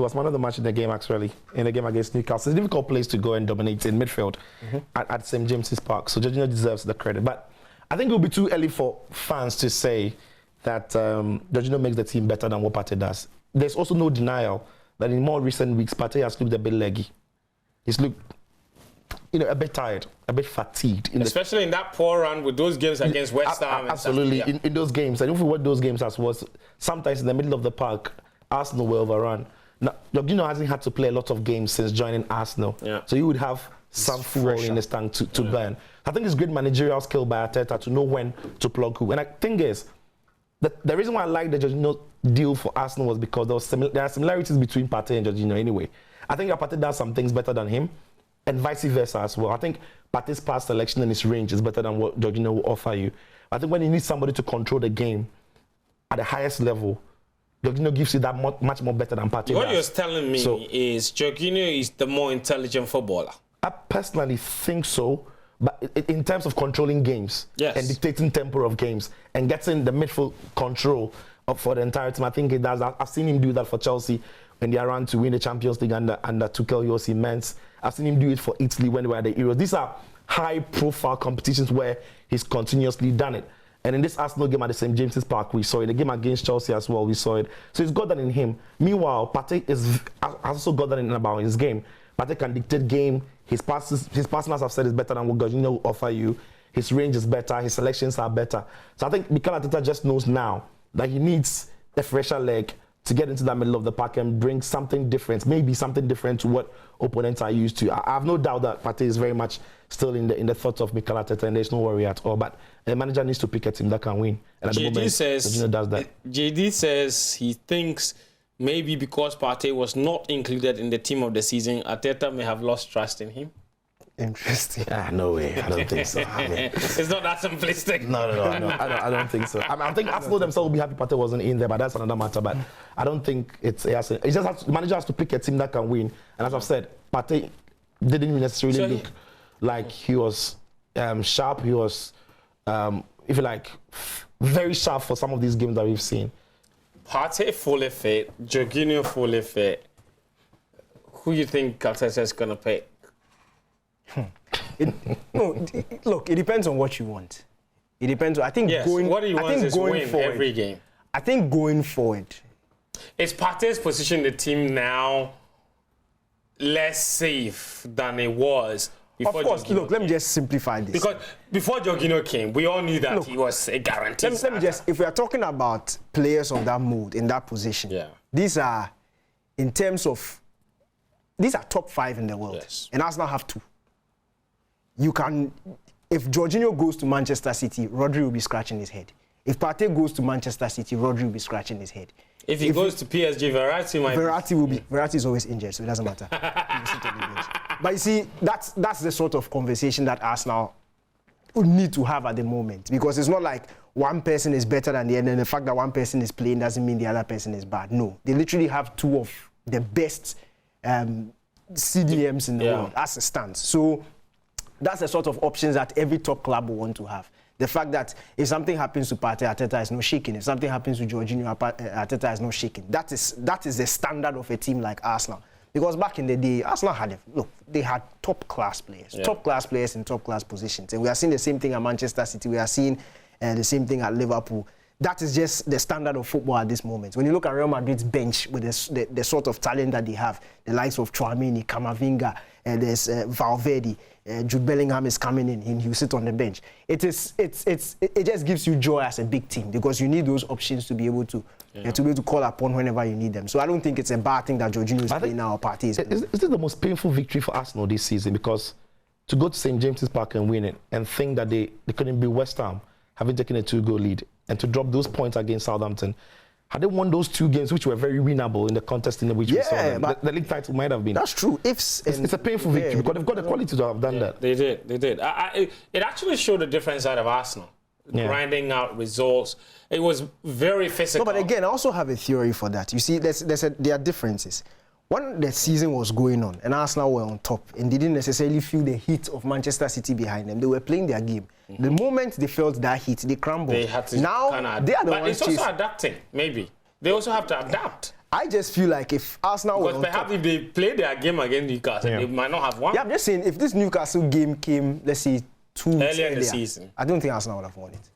was man of the match in the game, actually, in the game against Newcastle. It's a difficult place to go and dominate in midfield at St. James's Park. So Jorginho deserves the credit. But I think it will be too early for fans to say that Jorginho makes the team better than what Partey does. There's also no denial that in more recent weeks, Partey has looked a bit leggy. He's looked, a bit tired, a bit fatigued. Especially in that poor run with those games against West Ham. Absolutely, in those games. And if what those games as was, sometimes in the middle of the park, Arsenal were overrun. Now, Jorginho hasn't had to play a lot of games since joining Arsenal. Yeah. So you would have some fuel in his tank to burn. I think it's great managerial skill by Arteta to know when to plug who. And I think the reason why I like the Jorginho deal for Arsenal was because there are similarities between Partey and Jorginho anyway. I think Partey does some things better than him, and vice versa as well. I think Partey's pass selection and his range is better than what Jorginho will offer you. I think when you need somebody to control the game at the highest level, Jorginho gives you that much more better than Partey. What you're telling me is Jorginho is the more intelligent footballer. I personally think so, but in terms of controlling games and dictating tempo of games and getting the midfield control for the entire team, I think it does. I've seen him do that for Chelsea when they ran to win the Champions League under Tuchel Yossi Mens. I've seen him do it for Italy when they were at the Euros. These are high-profile competitions where he's continuously done it. And in this Arsenal game at the St. James's Park, we saw it. The game against Chelsea as well, we saw it. So he's got that in him. Meanwhile, Partey has also got that in about his game. Partey can dictate game. His passes, as I've said, is better than what Jorginho will offer you. His range is better. His selections are better. So I think Mikel Arteta just knows now that he needs a fresher leg to get into that middle of the park and bring something different, maybe something different to what opponents are used to. I have no doubt that Partey is very much still in the thoughts of Mikel Arteta, and there's no worry at all. But the manager needs to pick a team that can win. And at the moment, Jorginho does that. JD says he thinks maybe because Partey was not included in the team of the season, Arteta may have lost trust in him. Interesting. No way. I don't think so. I mean, it's not that simplistic. No. I don't think so. I think Arsenal themselves will be happy Partey wasn't in there, but that's another matter. But I don't think it's just the manager has to pick a team that can win. And as I've said, Partey didn't necessarily look like he was sharp. He was, if you like, very sharp for some of these games that we've seen. Partey fully fit, Jorginho fully fit. Who do you think Arteta is going to pick? Look, it depends on what you want. It depends. I think what he wants is win forward, every game. I think going forward, is Partey's position in the team now less safe than it was before? Of course. Jorginho look, let me just simplify this. Because before Jorginho came, we all knew that he was a guarantee. Let me just, if we are talking about players of that mood in that position, these are, in terms of, these are top 5 in the world, and Arsenal have 2. You can, if Jorginho goes to Manchester City, Rodri will be scratching his head. If Partey goes to Manchester City, Rodri will be scratching his head. If he goes to PSG, Verratti is always injured, so it doesn't matter. But you see, that's the sort of conversation that Arsenal would need to have at the moment, because it's not like one person is better than the other, and the fact that one person is playing doesn't mean the other person is bad. No, they literally have 2 of the best CDMs in the world as it stands. So that's the sort of options that every top club will want to have. The fact that if something happens to Partey, Arteta is not shaking. If something happens to Jorginho, Arteta is not shaking. That is the standard of a team like Arsenal. Because back in the day, Arsenal they had top-class players. Top-class players in top-class positions. And we are seeing the same thing at Manchester City. We are seeing the same thing at Liverpool. That is just the standard of football at this moment. When you look at Real Madrid's bench with the sort of talent that they have, the likes of Tchouaméni, Camavinga, there's Valverde, Jude Bellingham is coming in, and he'll sit on the bench. It just gives you joy as a big team, because you need those options to be able to call upon whenever you need them. So I don't think it's a bad thing that Jorginho is playing now or Partey is playing. Is this the most painful victory for Arsenal this season? Because to go to St. James's Park and win it and think that they couldn't beat West Ham, having taken a 2-goal lead, and to drop those points against Southampton, had they won those 2 games, which were very winnable in the contest in which we saw them, the league title might have been. That's true. It's a painful victory, because they've got the quality to have done that. They did. It actually showed a different side of Arsenal, grinding out results. It was very physical. No, but again, I also have a theory for that. You see, there are differences. When the season was going on and Arsenal were on top and they didn't necessarily feel the heat of Manchester City behind them, they were playing their game. The moment they felt that heat, they crumbled. They had to now they are the ones it's also adapting, maybe. They also have to adapt. I just feel like if Arsenal because perhaps if they play their game against Newcastle, they might not have won. Yeah, I'm just saying if this Newcastle game came, let's say 2 weeks earlier in the season, I don't think Arsenal would have won it.